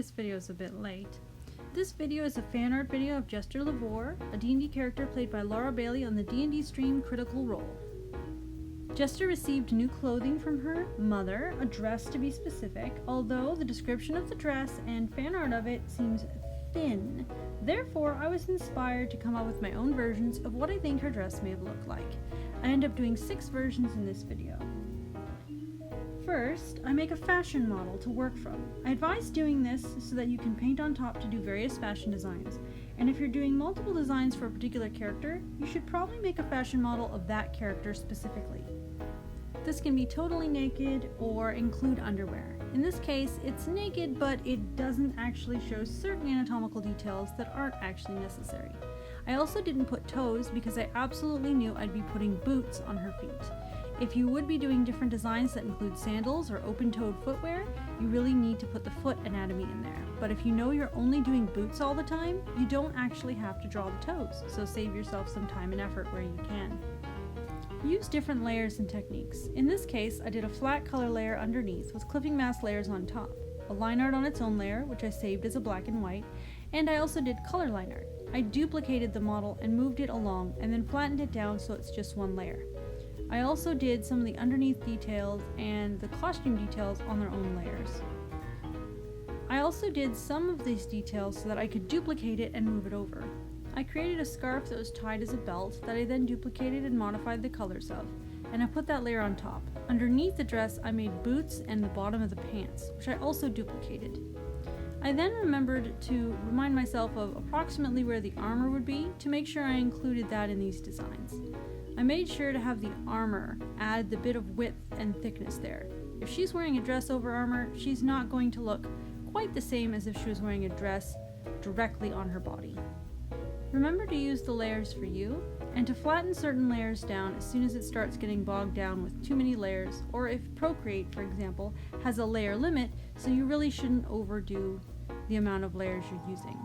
this video is a bit late. This video is a fan art video of Jester, a D&D character played by Laura Bailey on the D&D stream Critical Role. Jester received new clothing from her mother, a dress to be specific, although the description of the dress and fan art of it seems thin. Therefore, I was inspired to come up with my own versions of what I think her dress may have looked like. I end up doing 6 versions in this video. First, I make a fashion model to work from. I advise doing this so that you can paint on top to do various fashion designs. And if you're doing multiple designs for a particular character, you should probably make a fashion model of that character specifically. This can be totally naked or include underwear. In this case, it's naked, but it doesn't actually show certain anatomical details that aren't actually necessary. I also didn't put toes because I absolutely knew I'd be putting boots on her feet. If you would be doing different designs that include sandals or open-toed footwear, you really need to put the foot anatomy in there. But if you know you're only doing boots all the time, you don't actually have to draw the toes, so save yourself some time and effort where you can. Use different layers and techniques. In this case, I did a flat color layer underneath with clipping mask layers on top, a line art on its own layer, which I saved as a black and white, and I also did color line art. I duplicated the model and moved it along and then flattened it down so it's just one layer. I also did some of the underneath details and the costume details on their own layers. I also did some of these details so that I could duplicate it and move it over. I created a scarf that was tied as a belt that I then duplicated and modified the colors of, and I put that layer on top. Underneath the dress, I made boots and the bottom of the pants, which I also duplicated. I then remembered to remind myself of approximately where the armor would be to make sure I included that in these designs. I made sure to have the armor add the bit of width and thickness there. If she's wearing a dress over armor, she's not going to look quite the same as if she was wearing a dress directly on her body. Remember to use the layers for you, and to flatten certain layers down as soon as it starts getting bogged down with too many layers, or if Procreate, for example, has a layer limit, so you really shouldn't overdo the amount of layers you're using.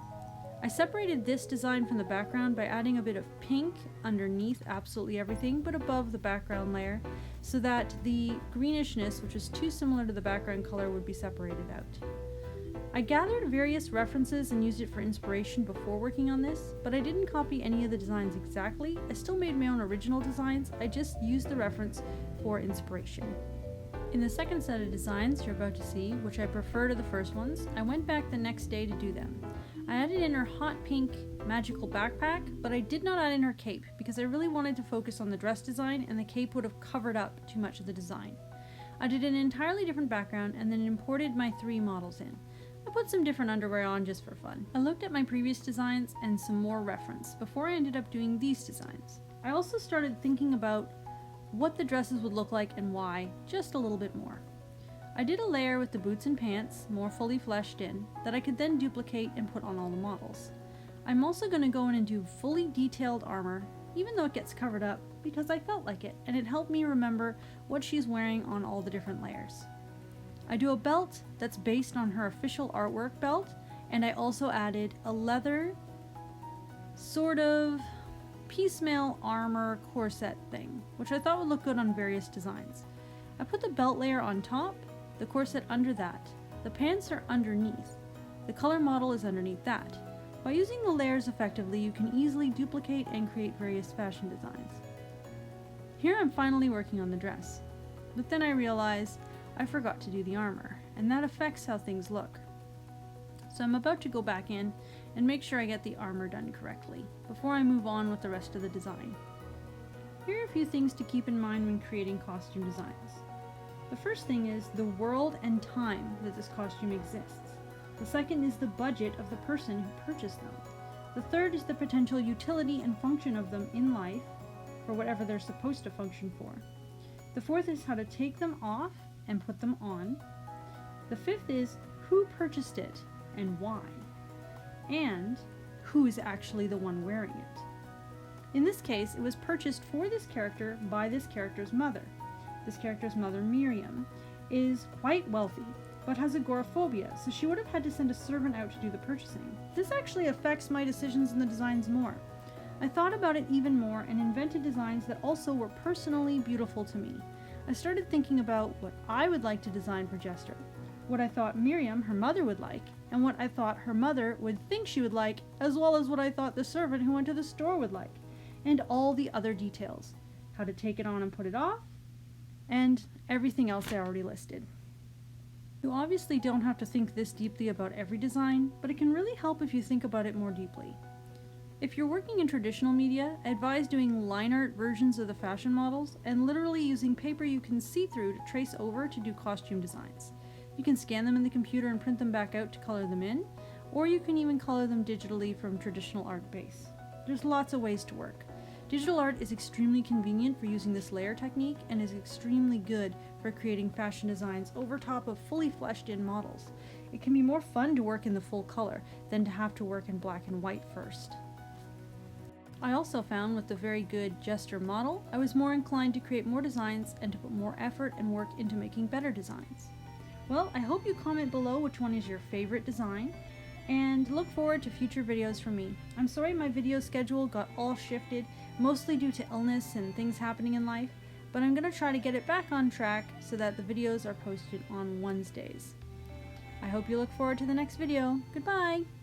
I separated this design from the background by adding a bit of pink underneath absolutely everything but above the background layer so that the greenishness, which is too similar to the background color, would be separated out. I gathered various references and used it for inspiration before working on this, but I didn't copy any of the designs exactly. I still made my own original designs, I just used the reference for inspiration. In the second set of designs you're about to see, which I prefer to the first ones, I went back the next day to do them. I added in her hot pink magical backpack, but I did not add in her cape because I really wanted to focus on the dress design and the cape would have covered up too much of the design. I did an entirely different background and then imported my 3 models in. I put some different underwear on just for fun. I looked at my previous designs and some more reference before I ended up doing these designs. I also started thinking about what the dresses would look like and why, just a little bit more. I did a layer with the boots and pants, more fully fleshed in, that I could then duplicate and put on all the models. I'm also going to go in and do fully detailed armor, even though it gets covered up, because I felt like it, and it helped me remember what she's wearing on all the different layers. I do a belt that's based on her official artwork belt, and I also added a leather sort of piecemeal armor corset thing, which I thought would look good on various designs. I put the belt layer on top, the corset under that. The pants are underneath. The color model is underneath that. By using the layers effectively, you can easily duplicate and create various fashion designs. Here I'm finally working on the dress, but then I realized I forgot to do the armor, and that affects how things look. So I'm about to go back in and make sure I get the armor done correctly before I move on with the rest of the design. Here are a few things to keep in mind when creating costume designs. The first thing is the world and time that this costume exists. The second is the budget of the person who purchased them. The third is the potential utility and function of them in life, for whatever they're supposed to function for. The fourth is how to take them off and put them on. The fifth is who purchased it and why, and who is actually the one wearing it. In this case, it was purchased for this character by this character's mother. This character's mother, Miriam, is quite wealthy, but has agoraphobia, so she would have had to send a servant out to do the purchasing. This actually affects my decisions in the designs more. I thought about it even more and invented designs that also were personally beautiful to me. I started thinking about what I would like to design for Jester. what I thought Miriam, her mother, would like, and what I thought her mother would think she would like, as well as what I thought the servant who went to the store would like, and all the other details, how to take it on and put it off, and everything else I already listed. You obviously don't have to think this deeply about every design, but it can really help if you think about it more deeply. If you're working in traditional media, I advise doing line art versions of the fashion models and literally using paper you can see through to trace over to do costume designs. You can scan them in the computer and print them back out to color them in, or you can even color them digitally from traditional art base. There's lots of ways to work. Digital art is extremely convenient for using this layer technique and is extremely good for creating fashion designs over top of fully fleshed in models. It can be more fun to work in the full color than to have to work in black and white first. I also found with the very good Jester model, I was more inclined to create more designs and to put more effort and work into making better designs. Well, I hope you comment below which one is your favorite design, and look forward to future videos from me. I'm sorry my video schedule got all shifted, mostly due to illness and things happening in life, but I'm going to try to get it back on track so that the videos are posted on Wednesdays. I hope you look forward to the next video. Goodbye!